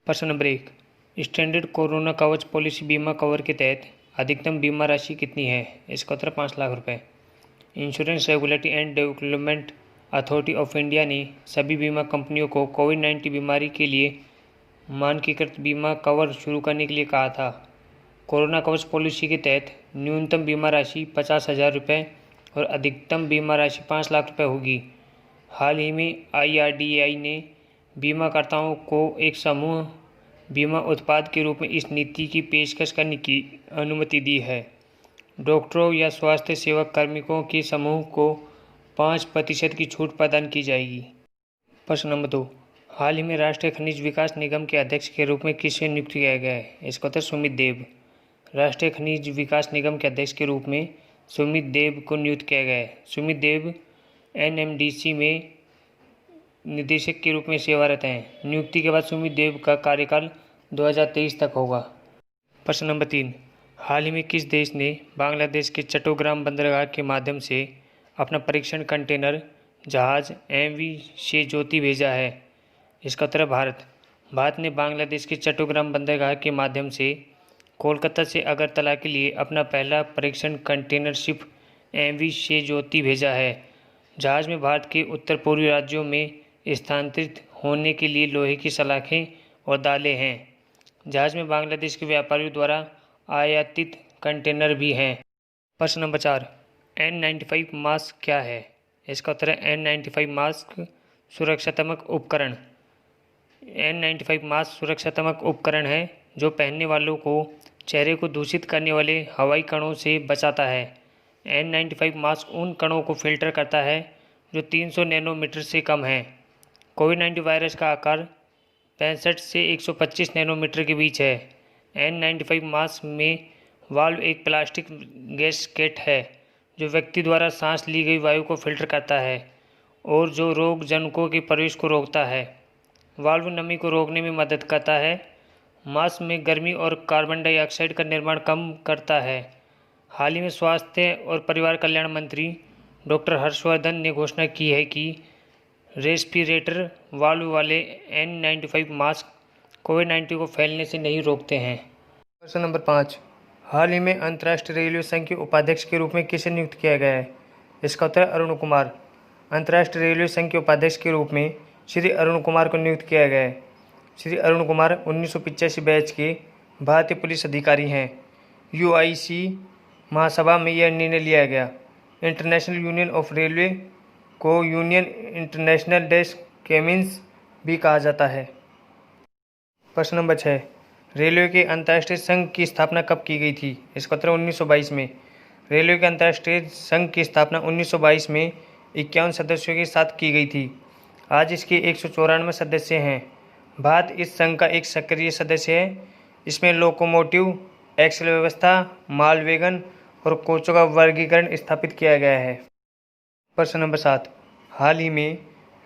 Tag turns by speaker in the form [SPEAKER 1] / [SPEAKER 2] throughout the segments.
[SPEAKER 1] प्रश्न number 1। Standard corona कवच policy बीमा कवर के तहत अधिकतम बीमा राशि कितनी है? इसका उत्तर 5 लाख रुपए। Insurance regulatory and development authority of India ने सभी बीमा कंपनियों को कोविड-19 बीमारी के लिए मानकीकृत बीमा कवर शुरू करने के लिए कहा था। कोरोना कवच पॉलिसी के तहत न्यूनतम बीमा राशि 50,000 रुपये और अधिकतम बीमा राशि 5 लाख रुपये होगी। हाल ही में IRDAI ने बीमाकर्ताओं को एक समूह बीमा उत्पाद के रूप में इस नीति की पेशकश करने की अनुमति दी है। डॉक्टरों या स्वास्थ्य सेवा कार्मिकों के समूह को 5% की छूट प्रदान की जाएगी। प्रश्न नंबर 2। हाल ही में राष्ट्रीय खनिज विकास निगम के अध्यक्ष के रूप में किसे नियुक्त किया गया है? इसका उत्तर सुमित देव। राष्ट्रीय खनिज विकास निगम के अध्यक्ष के रूप में सुमित देव को नियुक्त किया गया है। सुमित देव NMDC में निदेशक के रूप में सेवारत हैं। नियुक्ति के बाद सुमित देव का कार्यकाल 2023 तक होगा। प्रश्न नंबर 3। हाल ही में किस देश ने बांग्लादेश के चट्टोग्राम बंदरगाह के माध्यम से अपना परीक्षण कंटेनर जहाज MV शेज्योति भेजा है? इसका उत्तर है भारत। भारत ने बांग्लादेश के चट्टोग्राम बंदरगाह के माध्यम से कोलकाता से अगरतला के लिए अपना पहला परीक्षण कंटेनर शिप MV शेज्योति भेजा है। जहाज में भारत के उत्तर पूर्वी राज्यों में स्थानांतरित होने के लिए लोहे की सलाखें और दालें हैं। जहाज में बांग्लादेश के व्यापारियों द्वारा आयातित कंटेनर भी हैं। प्रश्न नंबर 4। N95 मास्क क्या है? इसका उत्तर है N95 मास्क सुरक्षात्मक उपकरण। N95 मास्क सुरक्षात्मक उपकरण है जो पहनने वालों को चेहरे को दूषित करने वाले हवाई कणों से बचाता है। N95 मास्क उन कणों को फिल्टर करता है जो 300 नैनोमीटर से कम है। कोविड-19 वायरस का आकार 65 से 125 नैनोमीटर के बीच है। N95 मास्क में वाल्व एक प्लास्टिक गैसकेट है जो व्यक्ति द्वारा सांस ली गई वायु को फिल्टर करता है और जो रोगजनकों के प्रवेश को रोकता है। वाल्व नमी को रोकने में मदद करता है। मास्क में गर्मी और कार्बन डाइऑक्साइड का निर्माण कम करता है। हाल ही में स्वास्थ्य और परिवार कल्याण मंत्री डॉक्टर हर्षवर्धन ने घोषणा की है कि रेस्पिरेटर वाल्व वाले N95 मास्क कोविड-19 को फैलने से नहीं रोकते हैं। प्रश्न नंबर 5। हाल ही में अंतर्राष्ट्रीय रेलवे संघ के उपाध्यक्ष के रूप में किसे नियुक्त किया गया है? इसका उत्तर अरुण कुमार। अंतर्राष्ट्रीय रेलवे संघ के उपाध्यक्ष के रूप में श्री अरुण कुमार को नियुक्त किया गया है। श्री अरुण कुमार 1985 बैच के भारतीय पुलिस अधिकारी हैं। UIC महासभा में यह निर्णय लिया गया। इंटरनेशनल यूनियन ऑफ रेलवे को यूनियन इंटरनेशनल डेस्क केमिन्स भी कहा जाता है। प्रश्न नंबर 6। रेलवे के अंतर्राष्ट्रीय संघ की स्थापना कब की गई थी? इसका उत्तर 1922 में। रेलवे के अंतर्राष्ट्रीय संघ की स्थापना 1922 में 51 सदस्यों के साथ की गई थी। आज इसके 194 सदस्य हैं। भारत इस संघ का एक सक्रिय सदस्य है। इसमें लोकोमोटिव, एक्सेल व्यवस्था, माल वैगन और कोचों का वर्गीकरण स्थापित किया गया है। प्रश्न नंबर 7। हाल ही में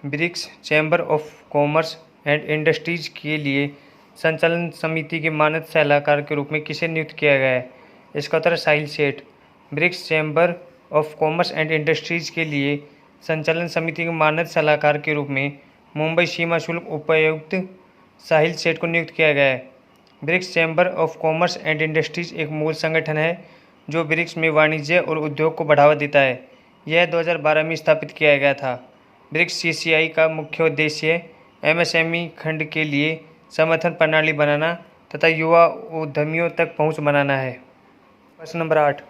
[SPEAKER 1] BRICS chamber of commerce and industries के लिए संचालन समिति के मानद सलाहकार के रूप में किसे नियुक्त किया गया है? इसका उत्तर Sahil Seth. BRICS chamber of commerce and industries के लिए संचालन समिति के मानद सलाहकार के रूप में मुंबई सीमा शुल्क उपायुक्त साहिल सेठ को नियुक्त किया गया है। BRICS chamber of commerce and industries एक मूल संगठन है जो ब्रिक्स में वाणिज्य और उद्योग को बढ़ावा देता है। यह 2012 में स्थापित किया गया था। ब्रिक्स CCI का मुख्य उद्देश्य MSME खंड के लिए समर्थन प्रणाली बनाना तथा युवा उद्यमियों तक पहुंच बनाना है। प्रश्न नंबर 8।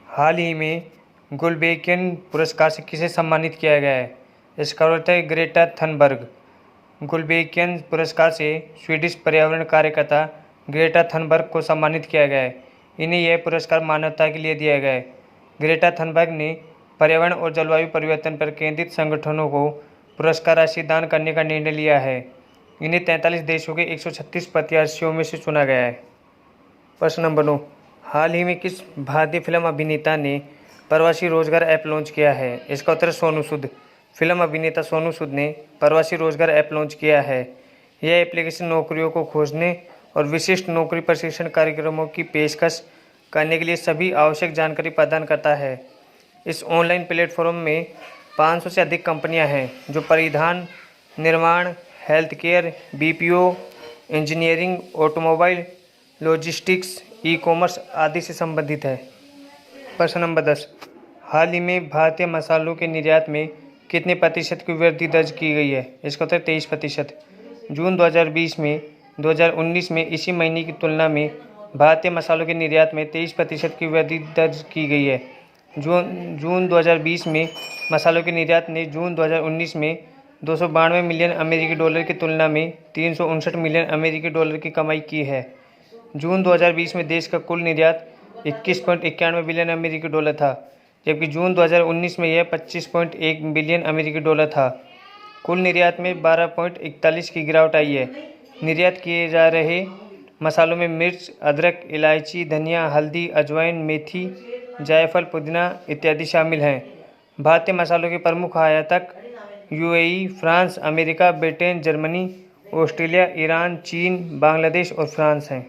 [SPEAKER 1] हाल ही में गुलबेकियन पुरस्कार से किसे सम्मानित किया गया है? इसका उत्तर है ग्रेटा थनबर्ग। गुलबेकियन पुरस्कार से स्वीडिश पर्यावरण कार्यकर्ता ग्रेटा थनबर्ग को सम्मानित किया गया है। इन्हें यह पुरस्कार मानवता के लिए दिया गया है। ग्रेटा थनबर्ग ने पर्यावरण और जलवायु परिवर्तन पर केंद्रित संगठनों को पुरस्कार राशि दान करने का निर्णय लिया है। इन्हें 43 देशों के 136 प्रत्याशियों में से चुना गया है। प्रश्न नंबर 9। हाल ही में किस भारतीय फिल्म अभिनेता ने प्रवासी रोजगार ऐप लॉन्च किया है? इसका उत्तर सोनू सूद। फिल्म अभिनेता सोनू सूद ने प्रवासी रोजगार ऐप लॉन्च किया है। यह एप्लीकेशन नौकरियों को खोजने और विशिष्ट नौकरी प्रशिक्षण कार्यक्रमों की पेशकश करने के लिए सभी आवश्यक जानकारी प्रदान करता है। इस ऑनलाइन प्लेटफॉर्म में 500 से अधिक कंपनियां हैं जो परिवहन, निर्माण, health care, BPO, engineering, automobile, logistics, e commerce आदि से संबंधित है। प्रश्न नंबर 10, हाल ही में भारतीय मसालों के निर्यात में कितने प्रतिशत की वृद्धि दर्ज की गई है? इसका उत्तर 23%। जून 2019 में इसी महीने की तुलना में भारतीय मसालों के निर्यात में 23% की वृद्धि दर्ज की गई है। जून 2020 में मसालों के निर्यात ने जून 2019 में 292 मिलियन अमेरिकी डॉलर की तुलना में 359 मिलियन अमेरिकी डॉलर की कमाई की है। जून 2020 में देश का कुल निर्यात 21.91 बिलियन अमेरिकी डॉलर था, जबकि जून 2019 में यह 25.1 बिलियन अमेरिकी डॉलर था। कुल निर्यात में 12.41 की गिरावट आई है। निर्यात किए जा रहे मसालों में मिर्च, अदरक, इलायची, धनिया, हल्दी, अजवाइन, मेथी, जायफल, पुदीना इत्यादि शामिल हैं। भारतीय मसालों के प्रमुख आयातक UAE, France, America, Britain, Germany, Australia, Iran, चीन, बांग्लादेश और फ्रांस हैं।